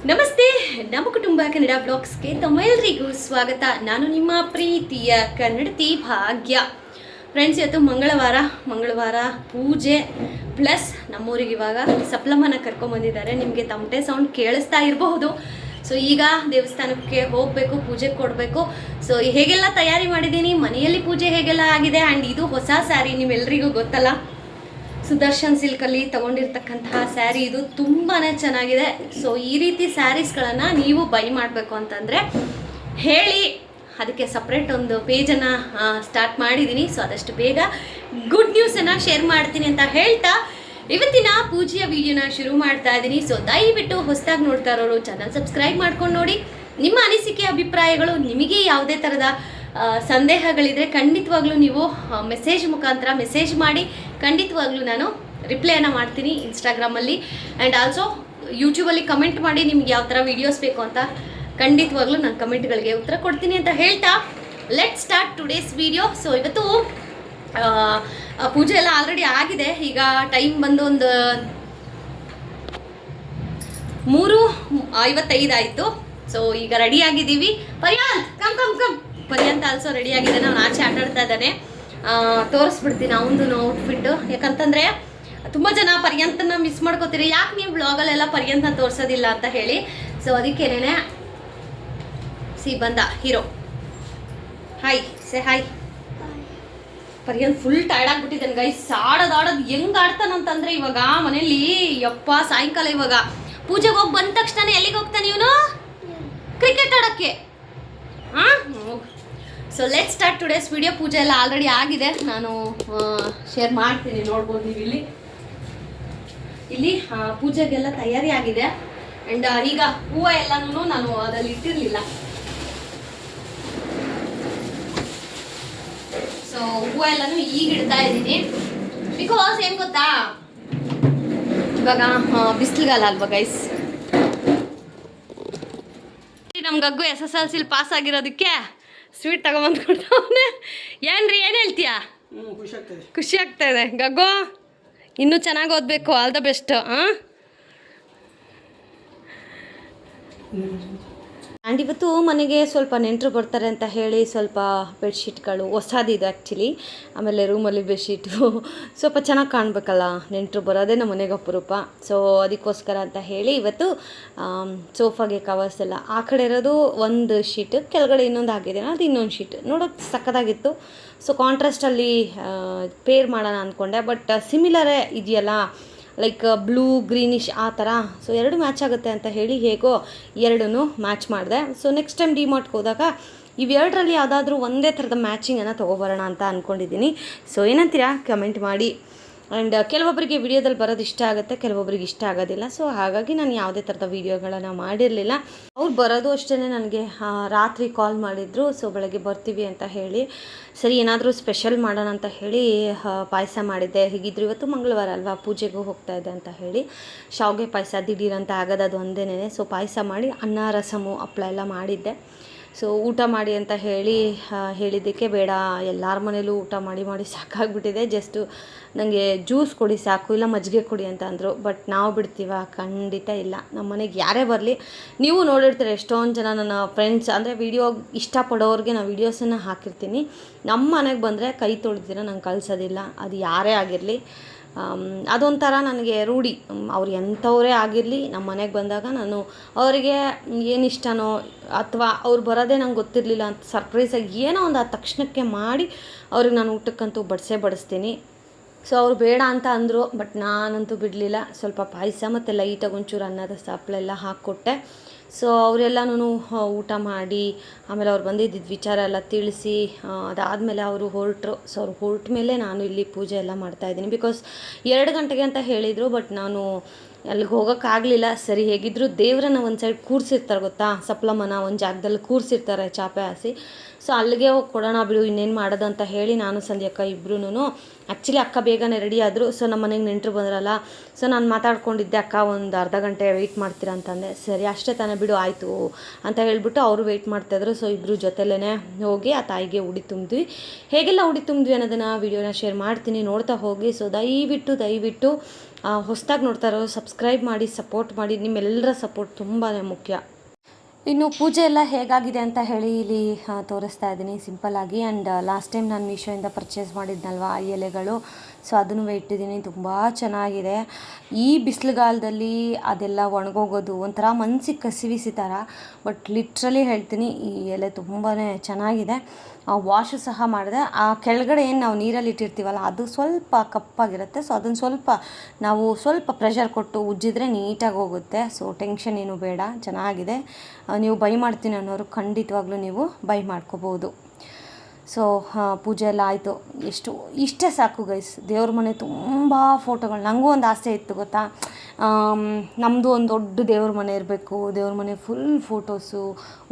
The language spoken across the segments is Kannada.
ನಮಸ್ತೆ, ನಮ್ಮ ಕುಟುಂಬ ಕನ್ನಡ ಬ್ಲಾಗ್ಸ್ಗೆ ತಮ್ಮೆಲ್ಲರಿಗೂ ಸ್ವಾಗತ. ನಾನು ನಿಮ್ಮ ಪ್ರೀತಿಯ ಕನ್ನಡತಿ ಭಾಗ್ಯ. ಫ್ರೆಂಡ್ಸ್, ಇವತ್ತು ಮಂಗಳವಾರ ಪೂಜೆ ಪ್ಲಸ್ ನಮ್ಮೂರಿಗೆ ಇವಾಗ ಸಪ್ಲಮ್ಮನ ಕರ್ಕೊಂಬಂದಿದ್ದಾರೆ. ನಿಮಗೆ ತಮಟೆ ಸೌಂಡ್ ಕೇಳಿಸ್ತಾ ಇರಬಹುದು. ಸೊ ಈಗ ದೇವಸ್ಥಾನಕ್ಕೆ ಹೋಗಬೇಕು, ಪೂಜೆ ಕೊಡಬೇಕು. ಸೊ ಹೇಗೆಲ್ಲ ತಯಾರಿ ಮಾಡಿದ್ದೀನಿ, ಮನೆಯಲ್ಲಿ ಪೂಜೆ ಹೇಗೆಲ್ಲ ಆಗಿದೆ. ಆ್ಯಂಡ್ ಇದು ಹೊಸ ಸ್ಯಾರಿ, ನಿಮ್ಮೆಲ್ಲರಿಗೂ ಗೊತ್ತಲ್ಲ, ಸುದರ್ಶನ್ ಸಿಲ್ಕಲ್ಲಿ ತೊಗೊಂಡಿರ್ತಕ್ಕಂತಹ ಸ್ಯಾರಿ. ಇದು ತುಂಬಾ ಚೆನ್ನಾಗಿದೆ. ಸೊ ಈ ರೀತಿ ಸ್ಯಾರೀಸ್ಗಳನ್ನು ನೀವು ಬೈ ಮಾಡಬೇಕು ಅಂತಂದರೆ ಹೇಳಿ, ಅದಕ್ಕೆ ಸಪ್ರೇಟ್ ಒಂದು ಪೇಜನ್ನು ಸ್ಟಾರ್ಟ್ ಮಾಡಿದ್ದೀನಿ. ಸೊ ಆದಷ್ಟು ಬೇಗ ಗುಡ್ ನ್ಯೂಸನ್ನು ಶೇರ್ ಮಾಡ್ತೀನಿ ಅಂತ ಹೇಳ್ತಾ ಇವತ್ತಿನ ಪೂಜೆಯ ವಿಡಿಯೋನ ಶುರು ಮಾಡ್ತಾ ಇದ್ದೀನಿ. ಸೊ ದಯವಿಟ್ಟು ಹೊಸದಾಗಿ ನೋಡ್ತಾ ಇರೋರು ಚಾನಲ್ ಸಬ್ಸ್ಕ್ರೈಬ್ ಮಾಡ್ಕೊಂಡು ನೋಡಿ. ನಿಮ್ಮ ಅನಿಸಿಕೆ ಅಭಿಪ್ರಾಯಗಳು, ನಿಮಗೆ ಯಾವುದೇ ಥರದ ಸಂದೇಹಗಳಿದ್ರೆ ಖಂಡಿತವಾಗ್ಲೂ ನೀವು ಮೆಸೇಜ್ ಮುಖಾಂತರ ಮೆಸೇಜ್ ಮಾಡಿ. ಖಂಡಿತವಾಗ್ಲೂ ನಾನು ರಿಪ್ಲೈನ ಮಾಡ್ತೀನಿ ಇನ್ಸ್ಟಾಗ್ರಾಮಲ್ಲಿ. ಆ್ಯಂಡ್ ಆಲ್ಸೋ ಯೂಟ್ಯೂಬಲ್ಲಿ ಕಮೆಂಟ್ ಮಾಡಿ, ನಿಮ್ಗೆ ಯಾವ ಥರ ವೀಡಿಯೋಸ್ ಬೇಕು ಅಂತ. ಖಂಡಿತವಾಗ್ಲೂ ನಾನು ಕಮೆಂಟ್ಗಳಿಗೆ ಉತ್ತರ ಕೊಡ್ತೀನಿ ಅಂತ ಹೇಳ್ತಾ let start today's video. So ಇವತ್ತು ಪೂಜೆ ಎಲ್ಲ ಆಲ್ರೆಡಿ ಆಗಿದೆ. ಈಗ ಟೈಮ್ ಬಂದು ಒಂದು 3:55 ಆಯಿತು. ಸೊ ಈಗ ರೆಡಿಯಾಗಿದ್ದೀವಿ. ಪರ್ಯಾಂತ್ ಆಲ್ಸೋ ರೆಡಿಯಾಗಿದೆ. ನಾನು ಆಚೆ ಆಟಾಡ್ತಾ ಇದ್ದಾನೆ. ತೋರಿಸ್ಬಿಡ್ತೀನಿ ಅವನದು ಔಟ್ಫಿಟ್ಟು. ಯಾಕಂತಂದರೆ ತುಂಬ ಜನ ಪರ್ಯಾಂತನ ಮಿಸ್ ಮಾಡ್ಕೋತೀರಿ, ಯಾಕೆ ನೀವು ಬ್ಲಾಗಲ್ಲೆಲ್ಲ ಪರ್ಯಾಂತ ತೋರಿಸೋದಿಲ್ಲ ಅಂತ ಹೇಳಿ. ಸೊ ಅದಕ್ಕೇನೆ ಬಂದ ಹೀರೋ. Hi hi. ಪರ್ಯಾಂತ್ ಫುಲ್ ಟೈರ್ಡ್ ಆಗಿಬಿಟ್ಟಿದ್ದಾನೆ ಗೈಸ್. ಆಡೋದು ಹೆಂಗೆ ಆಡ್ತಾನಂತಂದರೆ ಇವಾಗ ಮನೇಲಿ ಯಪ್ಪ ಸಾಯಂಕಾಲ ಇವಾಗ ಪೂಜೆಗೆ ಹೋಗಿ ಬಂದ ತಕ್ಷಣ ಎಲ್ಲಿಗೆ ಹೋಗ್ತಾನೆ ಇವನು? ಕ್ರಿಕೆಟ್ ಆಡೋಕ್ಕೆ. So let start today's video. ಪೂಜೆ ಎಲ್ಲ ಆಲ್ರೆಡಿ ಆಗಿದೆ, ನಾನು ಶೇರ್ ಮಾಡ್ತೀನಿ, ನೋಡ್ಬೋದು ನೀವು ಇಲ್ಲಿ ಪೂಜೆಗೆಲ್ಲ ತಯಾರಿ ಆಗಿದೆ. ಆ್ಯಂಡ್ ಈಗ ಹೂವು ಎಲ್ಲನೂ ನಾನು ಅದರಲ್ಲಿ ಇಟ್ಟಿರಲಿಲ್ಲ. ಸೊ ಹೂವು ಎಲ್ಲನೂ ಈಗ ಇಡ್ತಾ ಇದ್ದೀನಿ. ಬಿಕಾಸ್ ಏನು ಗೊತ್ತಾ, ಇವಾಗ ಬಿಸಿಲುಗಾಲ ಅಲ್ವಾ ಗೈಸ್. ನಮ್ಮ ಗಗ್ಗು SSLC ಪಾಸ್ ಆಗಿರೋದಕ್ಕೆ ಸ್ವೀಟ್ ತಗೊಂಬಂದು ಕೊಡ್ತಾವನೆ. ಏನ್ರಿ, ಏನು ಹೇಳ್ತೀಯಾ? ಖುಷಿ ಆಗ್ತಾ ಇದೆ ಗಗ್ಗು. ಇನ್ನೂ ಚೆನ್ನಾಗಿ ಓದಬೇಕು. All the best. ಆ್ಯಂಡ್ ಇವತ್ತು ಮನೆಗೆ ಸ್ವಲ್ಪ ನೆಂಟರು ಬರ್ತಾರೆ ಅಂತ ಹೇಳಿ ಸ್ವಲ್ಪ ಬೆಡ್ಶೀಟ್ಗಳು ಹೊಸದಿದೆ ಆ್ಯಕ್ಚುಲಿ. ಆಮೇಲೆ ರೂಮಲ್ಲಿ ಬೆಡ್ಶೀಟು ಸ್ವಲ್ಪ ಚೆನ್ನಾಗಿ ಕಾಣಬೇಕಲ್ಲ, ನೆಂಟರು ಬರೋದೇ ನಮ್ಮ ಮನೆಗೆ ಅಪರೂಪ. ಸೊ ಅದಕ್ಕೋಸ್ಕರ ಅಂತ ಹೇಳಿ ಇವತ್ತು ಸೋಫಾಗೆ ಕವರ್ಸ್ ಎಲ್ಲ ಆ ಕಡೆ ಇರೋದು ಒಂದು ಶೀಟ್, ಕೆಳಗಡೆ ಇನ್ನೊಂದು ಹಾಕಿದೆ, ಅದು ಇನ್ನೊಂದು ಶೀಟ್. ನೋಡೋಕ್ಕೆ ಸಕ್ಕತ್ತಾಗಿತ್ತು. ಸೊ ಕಾಂಟ್ರಾಸ್ಟಲ್ಲಿ ಪೇರ್ ಮಾಡೋಣ ಅಂದ್ಕೊಂಡೆ, ಬಟ್ ಸಿಮಿಲರೇ ಇದೆಯಲ್ಲ, ಲೈಕ್ ಬ್ಲೂ ಗ್ರೀನಿಶ್ ಆ ಥರ. ಸೊ ಎರಡು ಮ್ಯಾಚ್ ಆಗುತ್ತೆ ಅಂತ ಹೇಳಿ ಹೇಗೋ ಎರಡೂ ಮ್ಯಾಚ್ ಮಾಡಿದೆ. ಸೊ ನೆಕ್ಸ್ಟ್ ಟೈಮ್ ಡಿಮಾರ್ಟ್ಗೆ ಹೋದಾಗ ಇವೆರಡರಲ್ಲಿ ಯಾವುದಾದ್ರೂ ಒಂದೇ ಥರದ ಮ್ಯಾಚಿಂಗನ್ನು ತೊಗೊಬರೋಣ ಅಂತ ಅಂದ್ಕೊಂಡಿದ್ದೀನಿ. ಸೊ ಏನಂತೀರಾ ಕಮೆಂಟ್ ಮಾಡಿ. ಆ್ಯಂಡ್ ಕೆಲವೊಬ್ಬರಿಗೆ ವಿಡಿಯೋದಲ್ಲಿ ಬರೋದು ಇಷ್ಟ ಆಗುತ್ತೆ, ಕೆಲವೊಬ್ಬರಿಗೆ ಇಷ್ಟ ಆಗೋದಿಲ್ಲ. ಸೊ ಹಾಗಾಗಿ ನಾನು ಯಾವುದೇ ಥರದ ವೀಡಿಯೋಗಳನ್ನು ಮಾಡಿರಲಿಲ್ಲ. ಅವ್ರು ಬರೋದು ಅಷ್ಟೇ ನನಗೆ ರಾತ್ರಿ ಕಾಲ್ ಮಾಡಿದರು. ಸೊ ಬೆಳಗ್ಗೆ ಬರ್ತೀವಿ ಅಂತ ಹೇಳಿ, ಸರಿ ಏನಾದರೂ ಸ್ಪೆಷಲ್ ಮಾಡೋಣ ಅಂತ ಹೇಳಿ ಪಾಯಸ ಮಾಡಿದ್ದೆ. ಹೀಗಿದ್ರು ಇವತ್ತು ಮಂಗಳವಾರ ಅಲ್ವಾ, ಪೂಜೆಗೂ ಹೋಗ್ತಾ ಇದೆ ಅಂತ ಹೇಳಿ ಶಾವಿಗೆ ಪಾಯಸ ದಿಢೀರಂತ ಆಗೋದು, ಅದು ಒಂದೇನೇ. ಸೊ ಪಾಯಸ ಮಾಡಿ ಅನ್ನ ರಸಮು ಹಪ್ಪಳ ಎಲ್ಲ ಮಾಡಿದ್ದೆ. ಸೊ ಊಟ ಮಾಡಿ ಅಂತ ಹೇಳಿದ್ದಕ್ಕೆ ಬೇಡ, ಎಲ್ಲರ ಮನೇಲೂ ಊಟ ಮಾಡಿ ಸಾಕಾಗ್ಬಿಟ್ಟಿದೆ, ಜಸ್ಟು ನನಗೆ ಜ್ಯೂಸ್ ಕೊಡಿ ಸಾಕು, ಇಲ್ಲ ಮಜ್ಜಿಗೆ ಕೊಡಿ ಅಂತ ಅಂದರು. ಬಟ್ ನಾವು ಬಿಡ್ತೀವ? ಖಂಡಿತ ಇಲ್ಲ. ನಮ್ಮ ಮನೆಗೆ ಯಾರೇ ಬರಲಿ, ನೀವು ನೋಡಿರ್ತೀರ ಎಷ್ಟೊಂದು ಜನ ನನ್ನ ಫ್ರೆಂಡ್ಸ್, ಅಂದರೆ ವಿಡಿಯೋ ಇಷ್ಟಪಡೋರಿಗೆ ನಾನು ವೀಡಿಯೋಸನ್ನು ಹಾಕಿರ್ತೀನಿ. ನಮ್ಮ ಮನೆಗೆ ಬಂದರೆ ಕೈ ತೊಳೆದಿರ ನಂಗೆ ಕಳಿಸೋದಿಲ್ಲ, ಅದು ಯಾರೇ ಆಗಿರಲಿ. ಅದೊಂಥರ ನನಗೆ ರೂಢಿ. ಅವ್ರು ಎಂಥವರೇ ಆಗಿರಲಿ, ನಮ್ಮ ಮನೆಗೆ ಬಂದಾಗ ನಾನು ಅವರಿಗೆ ಏನು ಇಷ್ಟನೋ ಅಥವಾ ಅವ್ರು ಬರೋದೇ ನಂಗೆ ಗೊತ್ತಿರಲಿಲ್ಲ ಅಂತ ಸರ್ಪ್ರೈಸಾಗಿ ಏನೋ ಒಂದು ಆ ತಕ್ಷಣಕ್ಕೆ ಮಾಡಿ ಅವ್ರಿಗೆ ನಾನು ಊಟಕ್ಕಂತೂ ಬಡಿಸ್ತೀನಿ. ಸೊ ಅವ್ರು ಬೇಡ ಅಂತ ಅಂದರು, ಬಟ್ ನಾನಂತೂ ಬಿಡಲಿಲ್ಲ. ಸ್ವಲ್ಪ ಪಾಯಸ ಮತ್ತು ಲೈಟಾಗಿ ಒಂಚೂರು ಅನ್ನದ ಹಪ್ಪಳೆಲ್ಲ ಹಾಕ್ಕೊಟ್ಟೆ. ಸೊ ಅವರೆಲ್ಲನೂ ಊಟ ಮಾಡಿ ಆಮೇಲೆ ಅವ್ರು ಬಂದಿದ್ದಿದ್ದು ವಿಚಾರ ಎಲ್ಲ ತಿಳಿಸಿ ಅದಾದಮೇಲೆ ಅವರು ಹೊರಟರು. ಸೊ ಅವ್ರು ಹೊರಟ ಮೇಲೆ ನಾನು ಇಲ್ಲಿ ಪೂಜೆ ಎಲ್ಲ ಮಾಡ್ತಾಯಿದ್ದೀನಿ. ಬಿಕಾಸ್ 2 ಗಂಟೆಗೆ ಅಂತ ಹೇಳಿದರು, ಬಟ್ ನಾನು ಅಲ್ಲಿಗೆ ಹೋಗೋಕ್ಕಾಗಲಿಲ್ಲ. ಸರಿ ಹೇಗಿದ್ದರೂ ದೇವರನ್ನ ಒಂದು ಸೈಡ್ ಕೂರಿಸಿರ್ತಾರೆ ಗೊತ್ತಾ, ಸಪ್ಲಮ್ಮನ ಒಂದು ಜಾಗದಲ್ಲಿ ಕೂರಿಸಿರ್ತಾರೆ ಚಾಪೆ ಹಾಸಿ. ಸೊ ಅಲ್ಲಿಗೆ ಹೋಗಿ ಕೊಡೋಣ ಬಿಡು, ಇನ್ನೇನು ಮಾಡೋದು ಅಂತ ಹೇಳಿ ನಾನು ಸಂಧ್ಯಕ್ಕ ಇಬ್ಬರೂ. ಆ್ಯಕ್ಚುಲಿ ಅಕ್ಕ ಬೇಗನೆ ರೆಡಿ ಆದರು. ಸೊ ನಮ್ಮ ಮನೆಗೆ ನೆಂಟರು ಬಂದ್ರಲ್ಲ, ಸೊ ನಾನು ಮಾತಾಡ್ಕೊಂಡಿದ್ದೆ, ಅಕ್ಕ ಒಂದು ಅರ್ಧ ಗಂಟೆ ವೆಯ್ಟ್ ಮಾಡ್ತೀರಾ ಅಂತಂದೆ. ಸರಿ ಅಷ್ಟೇ ತಾನೇ ಬಿಡು ಆಯಿತು ಅಂತ ಹೇಳಿಬಿಟ್ಟು ಅವರು ವೆಯ್ಟ್ ಮಾಡ್ತಾಯಿದ್ರು. ಸೊ ಇಬ್ಬರು ಜೊತೆಲೇ ಹೋಗಿ ಆ ತಾಯಿಗೆ ಉಡಿ ತುಂಬಿದ್ವಿ. ಹೇಗೆಲ್ಲ ಉಡಿ ತುಂಬಿದ್ವಿ ಅನ್ನೋದನ್ನು ವೀಡಿಯೋನ ಶೇರ್ ಮಾಡ್ತೀನಿ, ನೋಡ್ತಾ ಹೋಗಿ. ಸೊ ದಯವಿಟ್ಟು ಹೊಸದಾಗಿ ನೋಡ್ತಾ ಇರೋ ಸಬ್ಸ್ಕ್ರೈಬ್ ಮಾಡಿ ಸಪೋರ್ಟ್ ಮಾಡಿ. ನಿಮ್ಮೆಲ್ಲರ ಸಪೋರ್ಟ್ ತುಂಬಾ ಮುಖ್ಯ. ಇನ್ನು ಪೂಜೆ ಎಲ್ಲ ಹೇಗಾಗಿದೆ ಅಂತ ಹೇಳಿ ಇಲ್ಲಿ ತೋರಿಸ್ತಾ ಇದ್ದೀನಿ ಸಿಂಪಲ್ಲಾಗಿ. ಆ್ಯಂಡ್ ಲಾಸ್ಟ್ ಟೈಮ್ ನಾನು ಮೀಶೋಯಿಂದ ಪರ್ಚೇಸ್ ಮಾಡಿದ್ನಲ್ವ ಆ ಎಲೆಗಳು, ಸೊ ಅದನ್ನು ಇಟ್ಟಿದ್ದೀನಿ. ತುಂಬ ಚೆನ್ನಾಗಿದೆ. ಈ ಬಿಸಿಲುಗಾಲದಲ್ಲಿ ಅದೆಲ್ಲ ಒಣಗೋಗೋದು ಒಂಥರ ಮನಸ್ಸಿಗೆ ಕಸಿವಿಸಿ ಥರ, ಬಟ್ ಲಿಟ್ರಲಿ ಹೇಳ್ತೀನಿ ಈ ಎಲೆ ತುಂಬಾ ಚೆನ್ನಾಗಿದೆ. ವಾಶು ಸಹ ಮಾಡಿದೆ. ಆ ಕೆಳಗಡೆ ಏನು ನಾವು ನೀರಲ್ಲಿ ಇಟ್ಟಿರ್ತೀವಲ್ಲ ಅದು ಸ್ವಲ್ಪ ಕಪ್ಪಾಗಿರುತ್ತೆ. ಸೊ ಅದನ್ನು ಸ್ವಲ್ಪ ಪ್ರೆಷರ್ ಕೊಟ್ಟು ಉಜ್ಜಿದ್ರೆ ನೀಟಾಗಿ ಹೋಗುತ್ತೆ. ಸೊ ಟೆನ್ಷನ್ ಏನು ಬೇಡ, ಚೆನ್ನಾಗಿದೆ. ನೀವು ಬೈ ಮಾಡ್ತೀನಿ ಅನ್ನೋರು ಖಂಡಿತವಾಗ್ಲೂ ನೀವು ಬೈ ಮಾಡ್ಕೋಬೋದು. ಸೊ ಪೂಜೆ ಎಲ್ಲ ಆಯಿತು. ಇಷ್ಟೇ ಸಾಕು ಗೈಸ್. ದೇವ್ರ ಮನೆ ತುಂಬ ಫೋಟೋಗಳು. ನನಗೂ ಒಂದು ಆಸೆ ಇತ್ತು ಗೊತ್ತಾ, ನಮ್ಮದು ಒಂದು ದೊಡ್ಡ ದೇವ್ರ ಮನೆ ಇರಬೇಕು. ದೇವ್ರ ಮನೆ ಫುಲ್ ಫೋಟೋಸು,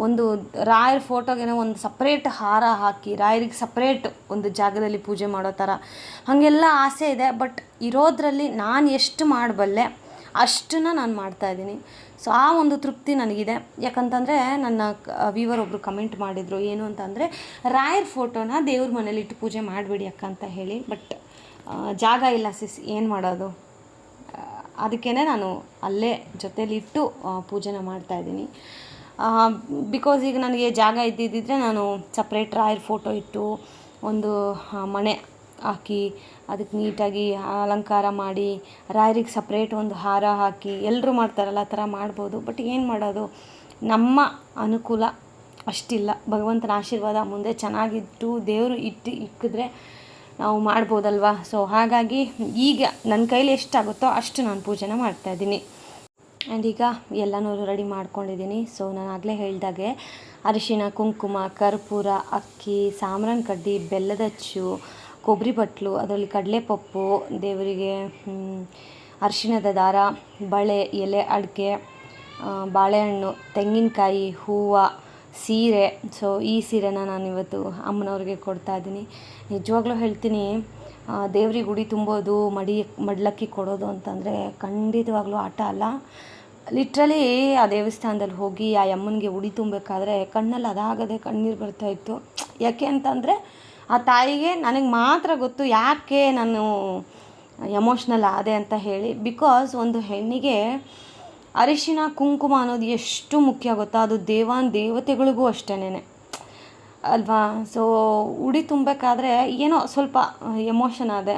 ಒಂದು ರಾಯರ ಫೋಟೋಗೆ ಒಂದು ಸಪ್ರೇಟ್ ಹಾರ ಹಾಕಿ ರಾಯರಿಗೆ ಸಪ್ರೇಟ್ ಒಂದು ಜಾಗದಲ್ಲಿ ಪೂಜೆ ಮಾಡೋ ಥರ ಹಾಗೆಲ್ಲ ಆಸೆ ಇದೆ. ಬಟ್ ಇರೋದ್ರಲ್ಲಿ ನಾನು ಎಷ್ಟು ಮಾಡಬಲ್ಲೆ ಅಷ್ಟನ್ನು ನಾನು ಮಾಡ್ತಾಯಿದ್ದೀನಿ. ಸೊ ಆ ಒಂದು ತೃಪ್ತಿ ನನಗಿದೆ. ಯಾಕಂತಂದರೆ ನನ್ನ ವ್ಯೂವರ್ ಒಬ್ಬರು ಕಮೆಂಟ್ ಮಾಡಿದರು, ಏನು ಅಂತಂದರೆ ರಾಯರ ಫೋಟೋನ ದೇವ್ರ ಮನೇಲಿ ಇಟ್ಟು ಪೂಜೆ ಮಾಡಿಬಿಡಿ ಅಕ್ಕ ಅಂತ ಹೇಳಿ. ಬಟ್ ಜಾಗ ಇಲ್ಲ ಸಿಸ್, ಏನು ಮಾಡೋದು. ಅದಕ್ಕೇ ನಾನು ಅಲ್ಲೇ ಜೊತೇಲಿಟ್ಟು ಪೂಜೆನ ಮಾಡ್ತಾಯಿದ್ದೀನಿ. ಬಿಕಾಸ್ ಈಗ ನನಗೆ ಜಾಗ ಇದ್ದಿದ್ದರೆ ನಾನು ಸಪ್ರೇಟ್ ರಾಯರ ಫೋಟೋ ಇಟ್ಟು ಒಂದು ಮಣೆ ಹಾಕಿ ಅದಕ್ಕೆ ನೀಟಾಗಿ ಅಲಂಕಾರ ಮಾಡಿ ರಾಯರಿಗೆ ಸಪ್ರೇಟ್ ಒಂದು ಹಾರ ಹಾಕಿ ಎಲ್ಲರೂ ಮಾಡ್ತಾರಲ್ಲ ಆ ಥರ ಮಾಡ್ಬೋದು. ಬಟ್ ಏನು ಮಾಡೋದು, ನಮ್ಮ ಅನುಕೂಲ ಅಷ್ಟಿಲ್ಲ. ಭಗವಂತನ ಆಶೀರ್ವಾದ ಮುಂದೆ ಚೆನ್ನಾಗಿಟ್ಟು ದೇವರು ಇಕ್ಕಿದ್ರೆ ನಾವು ಮಾಡ್ಬೋದಲ್ವ. ಸೊ ಹಾಗಾಗಿ ಈಗ ನನ್ನ ಕೈಲಿ ಎಷ್ಟಾಗುತ್ತೋ ಅಷ್ಟು ನಾನು ಪೂಜೆನ ಮಾಡ್ತಾಯಿದ್ದೀನಿ. ಆ್ಯಂಡ್ ಈಗ ಎಲ್ಲನೂ ರೆಡಿ ಮಾಡ್ಕೊಂಡಿದ್ದೀನಿ. ಸೊ ನಾನು ಆಗಲೇ ಹೇಳಿದಾಗೆ ಅರಿಶಿಣ, ಕುಂಕುಮ, ಕರ್ಪೂರ, ಅಕ್ಕಿ, ಸಾಂಬ್ರಾಣಿ ಕಡ್ಡಿ, ಬೆಲ್ಲದಚ್ಚು, ಕೊಬ್ಬರಿ ಬಟ್ಲು, ಅದರಲ್ಲಿ ಕಡಲೆಪಪ್ಪು, ದೇವರಿಗೆ ಅರಿಶಿಣದ ದಾರ, ಬಳೆ, ಎಲೆ, ಅಡಿಕೆ, ಬಾಳೆಹಣ್ಣು, ತೆಂಗಿನಕಾಯಿ, ಹೂವು, ಸೀರೆ. ಸೊ ಈ ಸೀರೆನ ನಾನು ಇವತ್ತು ಅಮ್ಮನವ್ರಿಗೆ ಕೊಡ್ತಾಯಿದ್ದೀನಿ. ನಿಜವಾಗ್ಲೂ ಹೇಳ್ತೀನಿ, ದೇವ್ರಿಗೆ ಉಡಿ ತುಂಬೋದು, ಮಡ್ಲಕ್ಕಿ ಕೊಡೋದು ಅಂತಂದರೆ ಖಂಡಿತವಾಗ್ಲೂ ಆಟ ಅಲ್ಲ. ಲಿಟ್ರಲಿ ಆ ದೇವಸ್ಥಾನದಲ್ಲಿ ಹೋಗಿ ಆ ಅಮ್ಮನಿಗೆ ಉಡಿ ತುಂಬಬೇಕಾದ್ರೆ ಕಣ್ಣಲ್ಲಿ ಅದಾಗದೆ ಕಣ್ಣೀರು ಬರ್ತಾಯಿತ್ತು. ಯಾಕೆ ಅಂತಂದರೆ ಆ ತಾಯಿಗೆ ನನಗೆ ಮಾತ್ರ ಗೊತ್ತು ಯಾಕೆ ನಾನು ಎಮೋಷ್ನಲ್ ಆದೆ ಅಂತ ಹೇಳಿ. ಬಿಕಾಸ್ ಒಂದು ಹೆಣ್ಣಿಗೆ ಅರಿಶಿಣ ಕುಂಕುಮ ಅನ್ನೋದು ಎಷ್ಟು ಮುಖ್ಯ ಗೊತ್ತಾ, ಅದು ದೇವತೆಗಳಿಗೂ ಅಷ್ಟೇನೆ ಅಲ್ವಾ. ಸೊ ಉಡಿ ತುಂಬಬೇಕಾದ್ರೆ ಏನೋ ಸ್ವಲ್ಪ ಎಮೋಷನ್ ಆದೆ.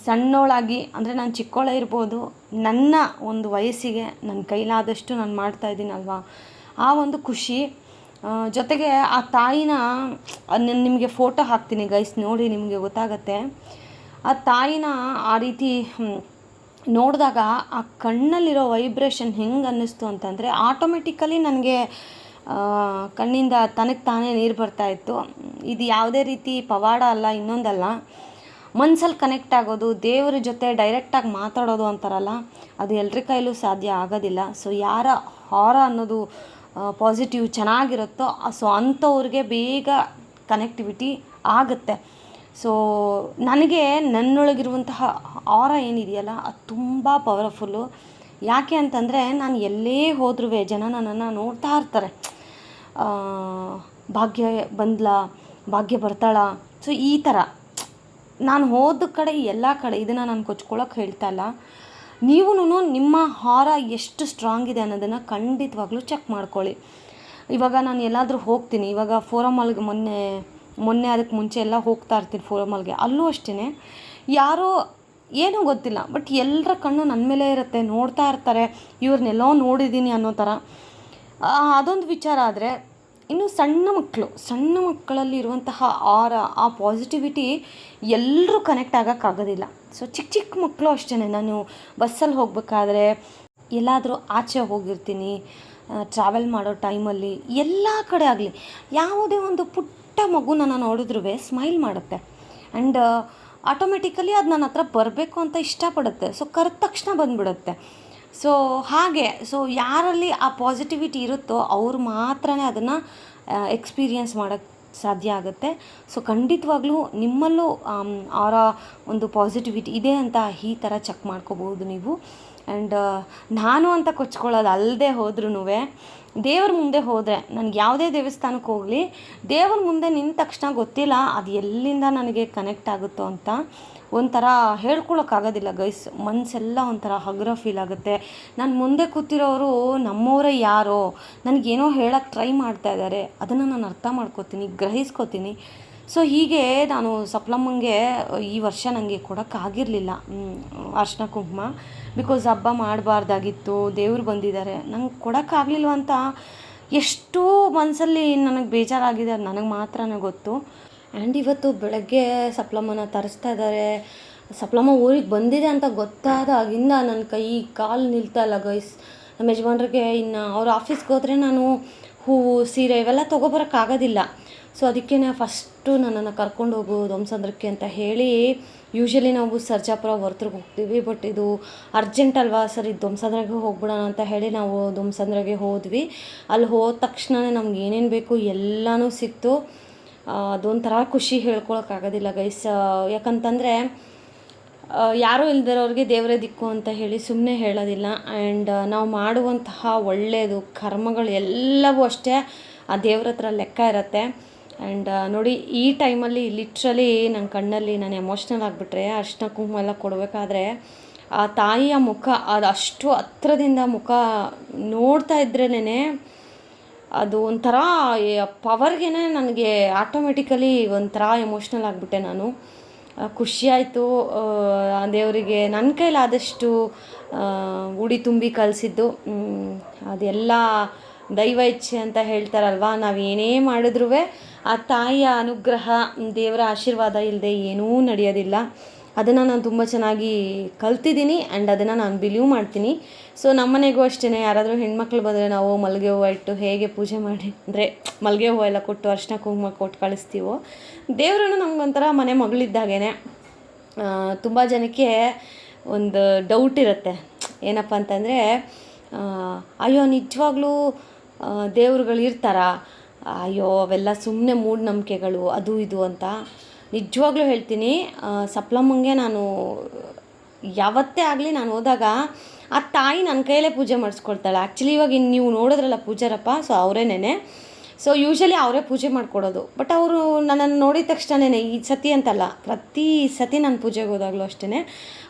ಸಣ್ಣವಳಾಗಿ ಅಂದರೆ ನಾನು ಚಿಕ್ಕವಳೇ ಇರ್ಬೋದು, ನನ್ನ ಒಂದು ವಯಸ್ಸಿಗೆ ನನ್ನ ಕೈಲಾದಷ್ಟು ನಾನು ಮಾಡ್ತಾಯಿದ್ದೀನಲ್ವ, ಆ ಒಂದು ಖುಷಿ. ಜೊತೆಗೆ ಆ ತಾಯಿನ ನಿಮಗೆ ಫೋಟೋ ಹಾಕ್ತೀನಿ ಗೈಸ್, ನೋಡಿ ನಿಮಗೆ ಗೊತ್ತಾಗತ್ತೆ. ಆ ತಾಯಿನ ಆ ರೀತಿ ನೋಡಿದಾಗ ಆ ಕಣ್ಣಲ್ಲಿರೋ ವೈಬ್ರೇಷನ್ ಹೆಂಗೆ ಅನ್ನಿಸ್ತು ಅಂತಂದರೆ ಆಟೋಮೆಟಿಕಲಿ ನನಗೆ ಕಣ್ಣಿಂದ ತನಗೆ ತಾನೇ ನೀರು ಬರ್ತಾಯಿತ್ತು. ಇದು ಯಾವುದೇ ರೀತಿ ಪವಾಡ ಅಲ್ಲ, ಇನ್ನೊಂದಲ್ಲ. ಮನ್ಸಲ್ಲಿ ಕನೆಕ್ಟ್ ಆಗೋದು, ದೇವರ ಜೊತೆ ಡೈರೆಕ್ಟಾಗಿ ಮಾತಾಡೋದು ಅಂತಾರಲ್ಲ, ಅದು ಎಲ್ಲರ ಕೈಲೂ ಸಾಧ್ಯ ಆಗೋದಿಲ್ಲ. ಸೊ ಯಾರ ಹಾರ ಅನ್ನೋದು ಪಾಸಿಟಿವ್ ಚೆನ್ನಾಗಿರುತ್ತೋ ಸೊ ಅಂಥವ್ರಿಗೆ ಬೇಗ ಕನೆಕ್ಟಿವಿಟಿ ಆಗುತ್ತೆ. ಸೊ ನನಗೆ ನನ್ನೊಳಗಿರುವಂತಹ ಆರ ಏನಿದೆಯಲ್ಲ ಅದು ತುಂಬ ಪವರ್ಫುಲ್ಲು. ಯಾಕೆ ಅಂತಂದರೆ ನಾನು ಎಲ್ಲೇ ಹೋದ್ರೂ ಜನ ನನ್ನನ್ನು ನೋಡ್ತಾ ಇರ್ತಾರೆ, ಭಾಗ್ಯ ಬಂದ್ಲಾ, ಭಾಗ್ಯ ಬರ್ತಾಳ. ಸೊ ಈ ಥರ ನಾನು ಹೋದ ಕಡೆ ಎಲ್ಲ ಕಡೆ ಇದನ್ನು ನಾನು ಕೊಚ್ಕೊಳ್ಳೋಕೆ ಹೇಳ್ತಾ ಇಲ್ಲ. ನೀವು ನಿಮ್ಮ ಹಾರ ಎಷ್ಟು ಸ್ಟ್ರಾಂಗ್ ಇದೆ ಅನ್ನೋದನ್ನು ಖಂಡಿತವಾಗ್ಲೂ ಚೆಕ್ ಮಾಡ್ಕೊಳ್ಳಿ. ಇವಾಗ ನಾನು ಎಲ್ಲಾದರೂ ಹೋಗ್ತೀನಿ, ಇವಾಗ ಫೋರಮಾಲ್ಗೆ ಮೊನ್ನೆ ಅದಕ್ಕೆ ಮುಂಚೆ ಎಲ್ಲ ಹೋಗ್ತಾ ಇರ್ತೀನಿ ಫೋರಮಾಲ್ಗೆ, ಅಲ್ಲೂ ಅಷ್ಟೇ ಯಾರೋ ಏನೂ ಗೊತ್ತಿಲ್ಲ, ಬಟ್ ಎಲ್ಲರ ಕಣ್ಣು ನನ್ನ ಮೇಲೆ ಇರುತ್ತೆ, ನೋಡ್ತಾ ಇರ್ತಾರೆ, ಇವ್ರನ್ನೆಲ್ಲೋ ನೋಡಿದ್ದೀನಿ ಅನ್ನೋ ಥರ. ಅದೊಂದು ವಿಚಾರ. ಆದರೆ ಇನ್ನು ಸಣ್ಣ ಮಕ್ಕಳಲ್ಲಿ ಇರುವಂತಹ ಆರ, ಆ ಪಾಸಿಟಿವಿಟಿ ಎಲ್ಲರೂ ಕನೆಕ್ಟ್ ಆಗೋಕ್ಕಾಗೋದಿಲ್ಲ. ಸೊ ಚಿಕ್ಕ ಮಕ್ಕಳು ಅಷ್ಟೇ. ನಾನು ಬಸ್ಸಲ್ಲಿ ಹೋಗಬೇಕಾದ್ರೆ, ಎಲ್ಲಾದರೂ ಆಚೆ ಹೋಗಿರ್ತೀನಿ, ಟ್ರಾವೆಲ್ ಮಾಡೋ ಟೈಮಲ್ಲಿ, ಎಲ್ಲ ಕಡೆ ಆಗಲಿ ಯಾವುದೇ ಒಂದು ಪುಟ್ಟ ಮಗುನ ನೋಡಿದ್ರೂ ಸ್ಮೈಲ್ ಮಾಡುತ್ತೆ. ಆ್ಯಂಡ್ ಆಟೋಮೆಟಿಕಲಿ ಅದು ನನ್ನ ಹತ್ರ ಬರಬೇಕು ಅಂತ ಇಷ್ಟಪಡುತ್ತೆ. ಸೊ ಕರೆದ ತಕ್ಷಣ ಬಂದುಬಿಡುತ್ತೆ. ಸೊ ಹಾಗೆ ಯಾರಲ್ಲಿ ಆ ಪಾಸಿಟಿವಿಟಿ ಇರುತ್ತೋ ಅವ್ರು ಮಾತ್ರ ಅದನ್ನು ಎಕ್ಸ್ಪೀರಿಯೆನ್ಸ್ ಮಾಡೋಕ್ಕೆ ಸಾಧ್ಯ ಆಗುತ್ತೆ. ಸೊ ಖಂಡಿತವಾಗ್ಲೂ ನಿಮ್ಮಲ್ಲೂ ಅವರ ಒಂದು ಪಾಸಿಟಿವಿಟಿ ಇದೆ ಅಂತ ಈ ಥರ ಚೆಕ್ ಮಾಡ್ಕೋಬೋದು ನೀವು. ಆ್ಯಂಡ್ ನಾನು ಅಂತ ಕೊಚ್ಕೊಳ್ಳೋದು ಅಲ್ಲದೆ ಹೋದ್ರೂ ದೇವ್ರ ಮುಂದೆ ಹೋದರೆ ನನಗೆ ಯಾವುದೇ ದೇವಸ್ಥಾನಕ್ಕೆ ಹೋಗಲಿ, ದೇವ್ರ ಮುಂದೆ ನಿಂತ ತಕ್ಷಣ ಗೊತ್ತಿಲ್ಲ ಅದು ಎಲ್ಲಿಂದ ನನಗೆ ಕನೆಕ್ಟ್ ಆಗುತ್ತೋ ಅಂತ ಒಂಥರ ಹೇಳ್ಕೊಳಕ್ಕಾಗೋದಿಲ್ಲ ಗೈಸ್. ಮನಸ್ಸೆಲ್ಲ ಒಂಥರ ಹಗುರ ಫೀಲ್ ಆಗುತ್ತೆ. ನಾನು ಮುಂದೆ ಕೂತಿರೋರು ನಮ್ಮವರೇ ಯಾರೋ ನನಗೇನೋ ಹೇಳೋಕ್ಕೆ ಟ್ರೈ ಮಾಡ್ತಾ ಇದ್ದಾರೆ, ಅದನ್ನು ನಾನು ಅರ್ಥ ಮಾಡ್ಕೋತೀನಿ, ಗ್ರಹಿಸ್ಕೋತೀನಿ. ಸೊ ಹೀಗೆ ನಾನು ಸಪ್ಲಮ್ಮಂಗೆ ಈ ವರ್ಷ ನನಗೆ ಕೊಡೋಕ್ಕಾಗಿರಲಿಲ್ಲ ಅರ್ಶಿನ ಕುಂಕುಮ, ಬಿಕಾಸ್ ಹಬ್ಬ ಮಾಡಬಾರ್ದಾಗಿತ್ತು, ದೇವ್ರು ಬಂದಿದ್ದಾರೆ, ನಂಗೆ ಕೊಡೋಕ್ಕಾಗಲಿಲ್ವ ಅಂತ ಎಷ್ಟು ಮನಸ್ಸಲ್ಲಿ ನನಗೆ ಬೇಜಾರಾಗಿದೆ, ಅದು ನನಗೆ ಮಾತ್ರನೇ ಗೊತ್ತು. ಆ್ಯಂಡ್ ಇವತ್ತು ಬೆಳಗ್ಗೆ ಸಪ್ಲಮ್ಮನ ತರಿಸ್ತಾ ಇದ್ದಾರೆ. ಸಪ್ಲಮ್ಮ ಊರಿಗೆ ಬಂದಿದೆ ಅಂತ ಗೊತ್ತಾದಾಗಿಂದ ನನ್ನ ಕೈ ಕಾಲು ನಿಲ್ತಾ ಇಲ್ಲ ಗೈಸ್. ನಮ್ಮ ಯಜಮಾನ್ರಿಗೆ ಇನ್ನು ಅವ್ರ ಆಫೀಸ್ಗೆ ಹೋದರೆ ನಾನು ಹೂವು ಸೀರೆ ಇವೆಲ್ಲ ತೊಗೊಬರೋಕ್ಕಾಗೋದಿಲ್ಲ. ಸೊ ಅದಕ್ಕೆ ಫಸ್ಟು ನನ್ನನ್ನು ಕರ್ಕೊಂಡು ಹೋಗು ಧ್ವಂಸಂದ್ರಕ್ಕೆ ಅಂತ ಹೇಳಿ, ಯೂಶ್ವಲಿ ನಾವು ಸರ್ಜಾಪುರ ಹೊರತುರ್ಗೆ ಹೋಗ್ತೀವಿ, ಬಟ್ ಇದು ಅರ್ಜೆಂಟ್ ಅಲ್ವಾ ಸರ್, ಇದು ಧ್ವಂಸಂದ್ರಗೆ ಹೋಗ್ಬಿಡೋಣ ಅಂತ ಹೇಳಿ ನಾವು ಧ್ವಂಸಂದ್ರಗೆ ಹೋದ್ವಿ. ಅಲ್ಲಿ ಹೋದ ತಕ್ಷಣ ನಮ್ಗೆ ಏನೇನು ಬೇಕು ಎಲ್ಲನೂ ಸಿಕ್ತು. ಅದೊಂಥರ ಖುಷಿ ಹೇಳ್ಕೊಳಕ್ಕಾಗೋದಿಲ್ಲ ಗೈಸ್. ಯಾಕಂತಂದರೆ ಯಾರೂ ಇಲ್ದಿರೋರಿಗೆ ದೇವರೇ ದಿಕ್ಕು ಅಂತ ಹೇಳಿ ಸುಮ್ಮನೆ ಹೇಳೋದಿಲ್ಲ. ಆ್ಯಂಡ್ ನಾವು ಮಾಡುವಂತಹ ಒಳ್ಳೆಯದು ಕರ್ಮಗಳು ಎಲ್ಲವೂ ಅಷ್ಟೇ ಆ ದೇವ್ರ ಹತ್ರ ಲೆಕ್ಕ ಇರುತ್ತೆ. ಆ್ಯಂಡ್ ನೋಡಿ ಈ ಟೈಮಲ್ಲಿ ಲಿಟ್ರಲಿ ನನ್ನ ಕಣ್ಣಲ್ಲಿ ನಾನು ಎಮೋಷ್ನಲ್ ಆಗಿಬಿಟ್ರೆ, ಅರ್ಶಿನ ಕುಂಕುಮ ಎಲ್ಲ ಕೊಡಬೇಕಾದ್ರೆ ಆ ತಾಯಿಯ ಮುಖ ಅದು ಅಷ್ಟು ಹತ್ರದಿಂದ ಮುಖ ನೋಡ್ತಾ ಇದ್ರೇನೆ ಅದು ಒಂಥರ ಪವರ್ಗೆ ನನಗೆ ಆಟೋಮೆಟಿಕಲಿ ಒಂಥರ ಎಮೋಷ್ನಲ್ ಆಗಿಬಿಟ್ಟೆ ನಾನು. ಖುಷಿಯಾಯಿತು. ದೇವರಿಗೆ ನನ್ನ ಕೈಲಾದಷ್ಟು ಉಡಿ ತುಂಬಿ ಕಳಿಸಿದ್ದು. ಅದೆಲ್ಲ ದೈವ ಇಚ್ಛೆ ಅಂತ ಹೇಳ್ತಾರಲ್ವ, ನಾವು ಏನೇ ಮಾಡಿದ್ರೂ ಆ ತಾಯಿಯ ಅನುಗ್ರಹ, ದೇವರ ಆಶೀರ್ವಾದ ಇಲ್ಲದೆ ಏನೂ ನಡೆಯೋದಿಲ್ಲ. ಅದನ್ನು ನಾನು ತುಂಬ ಚೆನ್ನಾಗಿ ಕಲ್ತಿದ್ದೀನಿ ಆ್ಯಂಡ್ ಅದನ್ನು ನಾನು ಬಿಲೀವ್ ಮಾಡ್ತೀನಿ. ಸೊ ನಮ್ಮನೆಗೂ ಅಷ್ಟೇ, ಯಾರಾದರೂ ಹೆಣ್ಮಕ್ಳು ಬಂದರೆ ನಾವು ಮಲ್ಲಿಗೆ ಹೂವು ಇಟ್ಟು ಹೇಗೆ ಪೂಜೆ ಮಾಡಿ, ಅಂದರೆ ಮಲ್ಲಿಗೆ ಹೂವು ಎಲ್ಲ ಕೊಟ್ಟು ಅರ್ಶಿನ ಕುಂಕುಮ ಕೊಟ್ಟು ಕಳಿಸ್ತೀವೋ, ದೇವರೂ ನಮಗೊಂಥರ ಮನೆ ಮಗಳಿದ್ದಾಗೇ. ತುಂಬ ಜನಕ್ಕೆ ಒಂದು ಡೌಟ್ ಇರುತ್ತೆ, ಏನಪ್ಪ ಅಂತಂದರೆ ಅಯ್ಯೋ ನಿಜವಾಗ್ಲೂ ದೇವ್ರುಗಳು ಇರ್ತಾರಾ, ಅಯ್ಯೋ ಅವೆಲ್ಲ ಸುಮ್ಮನೆ ಮೂಢನಂಬಿಕೆಗಳು ಅದು ಇದು ಅಂತ. ನಿಜವಾಗ್ಲೂ ಹೇಳ್ತೀನಿ, ಸಪ್ಲಮ್ಮಂಗೆ ನಾನು ಯಾವತ್ತೇ ಆಗಲಿ ನಾನು ಹೋದಾಗ ಆ ತಾಯಿ ನನ್ನ ಕೈಯಲ್ಲೇ ಪೂಜೆ ಮಾಡಿಸ್ಕೊಳ್ತಾಳೆ. ಆ್ಯಕ್ಚುಲಿ ಇವಾಗ ನೀವು ನೋಡಿದ್ರಲ್ಲ ಪೂಜಾರಪ್ಪ, ಸೊ ಅವರೇನೆ. ಸೊ ಯೂಶ್ವಲಿ ಅವರೇ ಪೂಜೆ ಮಾಡಿಕೊಡೋದು. ಬಟ್ ಅವರು ನನ್ನನ್ನು ನೋಡಿದ ತಕ್ಷಣವೇ, ಈ ಸತಿ ಅಂತಲ್ಲ, ಪ್ರತಿ ಸತಿ ನಾನು ಪೂಜೆಗೆ ಹೋದಾಗಲೂ ಅಷ್ಟೇ,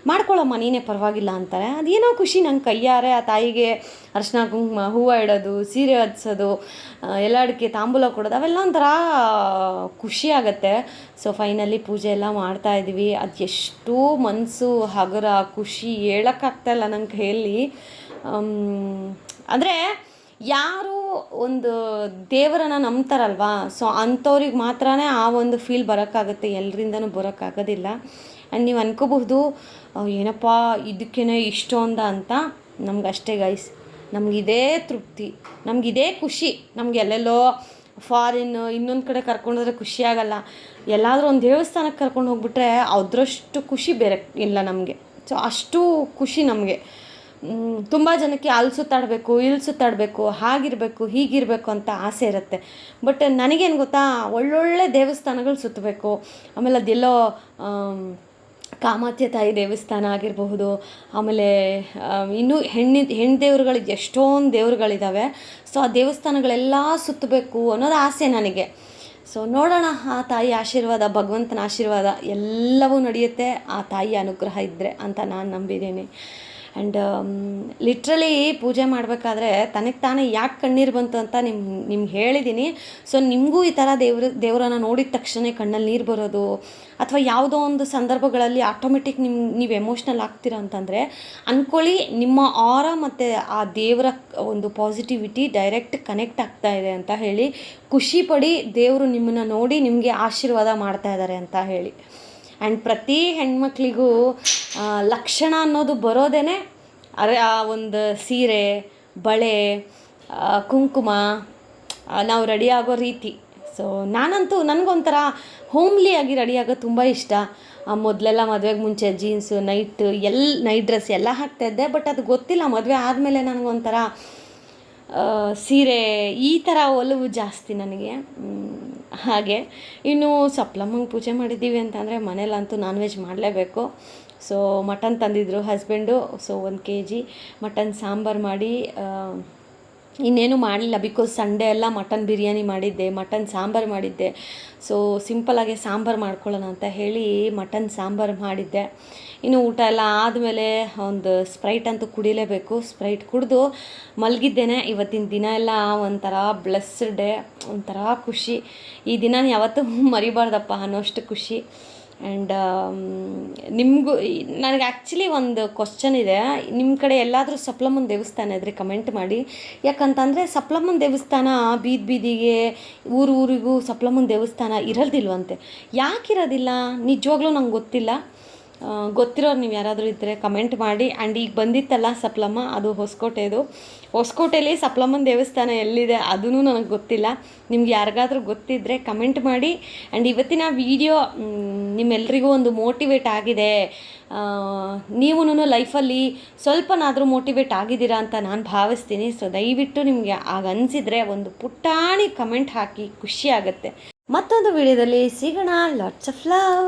ಮಾಡ್ಕೊಳ್ಳೋಮ್ಮ ನೀನೇ ಪರವಾಗಿಲ್ಲ ಅಂತಾರೆ. ಅದೇನೋ ಖುಷಿ ನಂಗೆ ಕೈಯಾರೆ ಆ ತಾಯಿಗೆ ಅರ್ಶಿನ ಕುಂಕುಮ ಹೂವು ಇಡೋದು, ಸೀರೆ ಹಚ್ಸೋದು, ಎಲ್ಲ ಅಡಿಕೆ ತಾಂಬೂಲ ಕೊಡೋದು, ಅವೆಲ್ಲ ಒಂಥರ ಖುಷಿ ಆಗುತ್ತೆ. ಸೊ ಫೈನಲಿ ಪೂಜೆ ಎಲ್ಲ ಮಾಡ್ತಾಯಿದ್ವಿ. ಅದು ಎಷ್ಟು ಮನಸ್ಸು ಹಗುರ ಖುಷಿ ಹೇಳೋಕ್ಕಾಗ್ತಾಯಿಲ್ಲ ನನ್ನ ಕೈಯಲ್ಲಿ. ಅಂದರೆ ಯಾರು ಒಂದು ದೇವರನ್ನು ನಂಬ್ತಾರಲ್ವ, ಸೊ ಅಂಥವ್ರಿಗೆ ಮಾತ್ರನೇ ಆ ಒಂದು ಫೀಲ್ ಬರೋಕ್ಕಾಗುತ್ತೆ, ಎಲ್ಲರಿಂದನೂ ಬರೋಕ್ಕಾಗೋದಿಲ್ಲ. ಆ್ಯಂಡ್ ನೀವು ಅನ್ಕೋಬಹುದು ಏನಪ್ಪ ಇದಕ್ಕೇ ಇಷ್ಟೊಂದ ಅಂತ. ನಮಗಷ್ಟೇ ಗೈಸ್, ನಮಗಿದೇ ತೃಪ್ತಿ, ನಮಗಿದೇ ಖುಷಿ. ನಮ್ಗೆ ಎಲ್ಲೆಲ್ಲೋ ಫಾರಿನ್ ಇನ್ನೊಂದು ಕಡೆ ಕರ್ಕೊಂಡೋದ್ರೆ ಖುಷಿ ಆಗಲ್ಲ. ಎಲ್ಲಾದರೂ ಒಂದು ದೇವಸ್ಥಾನಕ್ಕೆ ಕರ್ಕೊಂಡು ಹೋಗ್ಬಿಟ್ರೆ ಅದರಷ್ಟು ಖುಷಿ ಬೇರೆ ಇಲ್ಲ ನಮಗೆ. ಸೊ ಅಷ್ಟು ಖುಷಿ ನಮಗೆ. ತುಂಬ ಜನಕ್ಕೆ ಅಲ್ಲಿ ಸುತ್ತಾಡಬೇಕು, ಇಲ್ಲಿ ಸುತ್ತಾಡಬೇಕು, ಹಾಗಿರಬೇಕು, ಹೀಗಿರಬೇಕು ಅಂತ ಆಸೆ ಇರುತ್ತೆ. ಬಟ್ ನನಗೇನು ಗೊತ್ತಾ, ಒಳ್ಳೊಳ್ಳೆ ದೇವಸ್ಥಾನಗಳು ಸುತ್ತಬೇಕು. ಆಮೇಲೆ ಅದೆಲ್ಲೋ ಕಾಮಾತ್ಯ ತಾಯಿ ದೇವಸ್ಥಾನ ಆಗಿರಬಹುದು, ಆಮೇಲೆ ಇನ್ನೂ ಹೆಣ್ಣು ದೇವ್ರುಗಳಿಗೆ ಎಷ್ಟೊಂದು ದೇವ್ರುಗಳಿದ್ದಾವೆ. ಸೊ ಆ ದೇವಸ್ಥಾನಗಳೆಲ್ಲ ಸುತ್ತಬೇಕು ಅನ್ನೋದು ಆಸೆ ನನಗೆ. ಸೊ ನೋಡೋಣ, ಆ ತಾಯಿ ಆಶೀರ್ವಾದ, ಭಗವಂತನ ಆಶೀರ್ವಾದ ಎಲ್ಲವೂ ನಡೆಯುತ್ತೆ ಆ ತಾಯಿ ಅನುಗ್ರಹ ಇದ್ದರೆ ಅಂತ ನಾನು ನಂಬಿದ್ದೀನಿ. ಆ್ಯಂಡ್ ಲಿಟ್ರಲಿ ಪೂಜೆ ಮಾಡಬೇಕಾದ್ರೆ ತನಗೆ ತಾನೇ ಯಾಕೆ ಕಣ್ಣೀರು ಬಂತು ಅಂತ ನಿಮ್ಗೆ ಹೇಳಿದ್ದೀನಿ. ಸೊ ನಿಮಗೂ ಈ ಥರ ದೇವರನ್ನು ನೋಡಿದ ತಕ್ಷಣ ಕಣ್ಣಲ್ಲಿ ನೀರು ಬರೋದು, ಅಥವಾ ಯಾವುದೋ ಒಂದು ಸಂದರ್ಭಗಳಲ್ಲಿ ಆಟೋಮೆಟಿಕ್ ನೀವು ಎಮೋಷ್ನಲ್ ಆಗ್ತೀರ ಅಂತಂದರೆ ಅಂದ್ಕೊಳ್ಳಿ, ನಿಮ್ಮ ಆರ ಮತ್ತು ಆ ದೇವರ ಒಂದು ಪಾಸಿಟಿವಿಟಿ ಡೈರೆಕ್ಟ್ ಕನೆಕ್ಟ್ ಆಗ್ತಾ ಇದೆ ಅಂತ ಹೇಳಿ ಖುಷಿ ಪಡಿ. ದೇವರು ನಿಮ್ಮನ್ನು ನೋಡಿ ನಿಮಗೆ ಆಶೀರ್ವಾದ ಮಾಡ್ತಾ ಇದ್ದಾರೆ ಅಂತ ಹೇಳಿ. ಆ್ಯಂಡ್ ಪ್ರತಿ ಹೆಣ್ಮಕ್ಳಿಗೂ ಲಕ್ಷಣ ಅನ್ನೋದು ಬರೋದೇ ಆ ಒಂದು ಸೀರೆ, ಬಳೆ, ಕುಂಕುಮ, ನಾವು ರೆಡಿ ಆಗೋ ರೀತಿ. ಸೊ ನಾನಂತೂ ನನಗೊಂಥರ ಹೋಮ್ಲಿಯಾಗಿ ರೆಡಿ ಆಗೋದು ತುಂಬ ಇಷ್ಟ. ಮೊದಲೆಲ್ಲ ಮದುವೆಗೆ ಮುಂಚೆ ಜೀನ್ಸು, ನೈಟ್ ಡ್ರೆಸ್ ಎಲ್ಲ ಹಾಕ್ತಾಯಿದ್ದೆ. ಬಟ್ ಅದು ಗೊತ್ತಿಲ್ಲ, ಮದುವೆ ಆದಮೇಲೆ ನನಗೊಂಥರ ಸೀರೆ ಈ ಥರ ಒಲವು ಜಾಸ್ತಿ ನನಗೆ. ಹಾಗೆ ಇನ್ನು ಸಪ್ಲಮ್ಮಂಗೆ ಪೂಜೆ ಮಾಡಿದ್ದೀವಿ ಅಂತಂದರೆ ಮನೇಲಂತೂ ನಾನ್ ವೆಜ್ ಮಾಡಲೇಬೇಕು. ಸೊ ಮಟನ್ ತಂದಿದ್ರು husband. So 1 kg mutton sambar ಮಾಡಿ ಇನ್ನೇನು ಮಾಡಲಿಲ್ಲ, ಬಿಕಾಸ್ ಸಂಡೇ ಎಲ್ಲ ಮಟನ್ ಬಿರಿಯಾನಿ ಮಾಡಿದ್ದೆ, ಮಟನ್ ಸಾಂಬಾರು ಮಾಡಿದ್ದೆ. ಸೊ ಸಿಂಪಲಾಗಿ ಸಾಂಬಾರು ಮಾಡ್ಕೊಳ್ಳೋಣ ಅಂತ ಹೇಳಿ ಮಟನ್ ಸಾಂಬಾರು ಮಾಡಿದ್ದೆ. ಇನ್ನು ಊಟ ಎಲ್ಲ ಆದಮೇಲೆ ಒಂದು ಸ್ಪ್ರೈಟ್ ಅಂತೂ ಕುಡಿಲೇಬೇಕು. ಸ್ಪ್ರೈಟ್ ಕುಡಿದು ಮಲಗಿದ್ದೇನೆ. ಇವತ್ತಿನ ದಿನ ಎಲ್ಲ ಒಂಥರ ಬ್ಲೆಸ್ಡ್ ಡೇ, ಒಂಥರ ಖುಷಿ. ಈ ದಿನ ಯಾವತ್ತೂ ಮರಿಬಾರ್ದಪ್ಪ ಅನ್ನೋಷ್ಟು ಖುಷಿ. ಆ್ಯಂಡ್ ನಿಮಗೂ ನನಗೆ ಆ್ಯಕ್ಚುಲಿ ಒಂದು ಕ್ವಶ್ಚನ್ ಇದೆ, ನಿಮ್ಮ ಕಡೆ ಎಲ್ಲಾದರೂ ಸಪ್ಲಮ್ಮನ ದೇವಸ್ಥಾನ ಇದ್ದರೆ ಕಮೆಂಟ್ ಮಾಡಿ. ಯಾಕಂತಂದರೆ ಸಪ್ಲಮ್ಮನ ದೇವಸ್ಥಾನ ಬೀದಿಗೆ ಊರಿಗೂ ಸಪ್ಲಮ್ಮನ ದೇವಸ್ಥಾನ ಇರೋದಿಲ್ವಂತೆ. ಯಾಕಿರೋದಿಲ್ಲ ನಿಜವಾಗ್ಲೂ ನಂಗೆ ಗೊತ್ತಿಲ್ಲ. ಗೊತ್ತಿರೋರು ನೀವು ಯಾರಾದರೂ ಇದ್ದರೆ ಕಮೆಂಟ್ ಮಾಡಿ. ಆ್ಯಂಡ್ ಈಗ ಬಂದಿತ್ತಲ್ಲ ಸಪ್ಲಮ್ಮ, ಅದು ಹೊಸಕೋಟೆಯಲ್ಲಿ ಸಪ್ಲಮ್ಮನ ದೇವಸ್ಥಾನ ಎಲ್ಲಿದೆ ಅದೂ ನನಗೆ ಗೊತ್ತಿಲ್ಲ. ನಿಮ್ಗೆ ಯಾರಿಗಾದ್ರೂ ಗೊತ್ತಿದ್ದರೆ ಕಮೆಂಟ್ ಮಾಡಿ. ಆ್ಯಂಡ್ ಇವತ್ತಿನ ವಿಡಿಯೋ ನಿಮ್ಮೆಲ್ರಿಗೂ ಒಂದು ಮೋಟಿವೇಟ್ ಆಗಿದೆ, ನೀವು ಲೈಫಲ್ಲಿ ಸ್ವಲ್ಪನಾದರೂ ಮೋಟಿವೇಟ್ ಆಗಿದ್ದೀರಾ ಅಂತ ನಾನು ಭಾವಿಸ್ತೀನಿ. ಸೊ ದಯವಿಟ್ಟು ನಿಮಗೆ ಆಗ ಅನಿಸಿದರೆ ಒಂದು ಪುಟ್ಟಾಣಿ ಕಮೆಂಟ್ ಹಾಕಿ, ಖುಷಿ ಆಗುತ್ತೆ. ಮತ್ತೊಂದು ವಿಡಿಯೋದಲ್ಲಿ ಸಿಗೋಣ. Lots of love.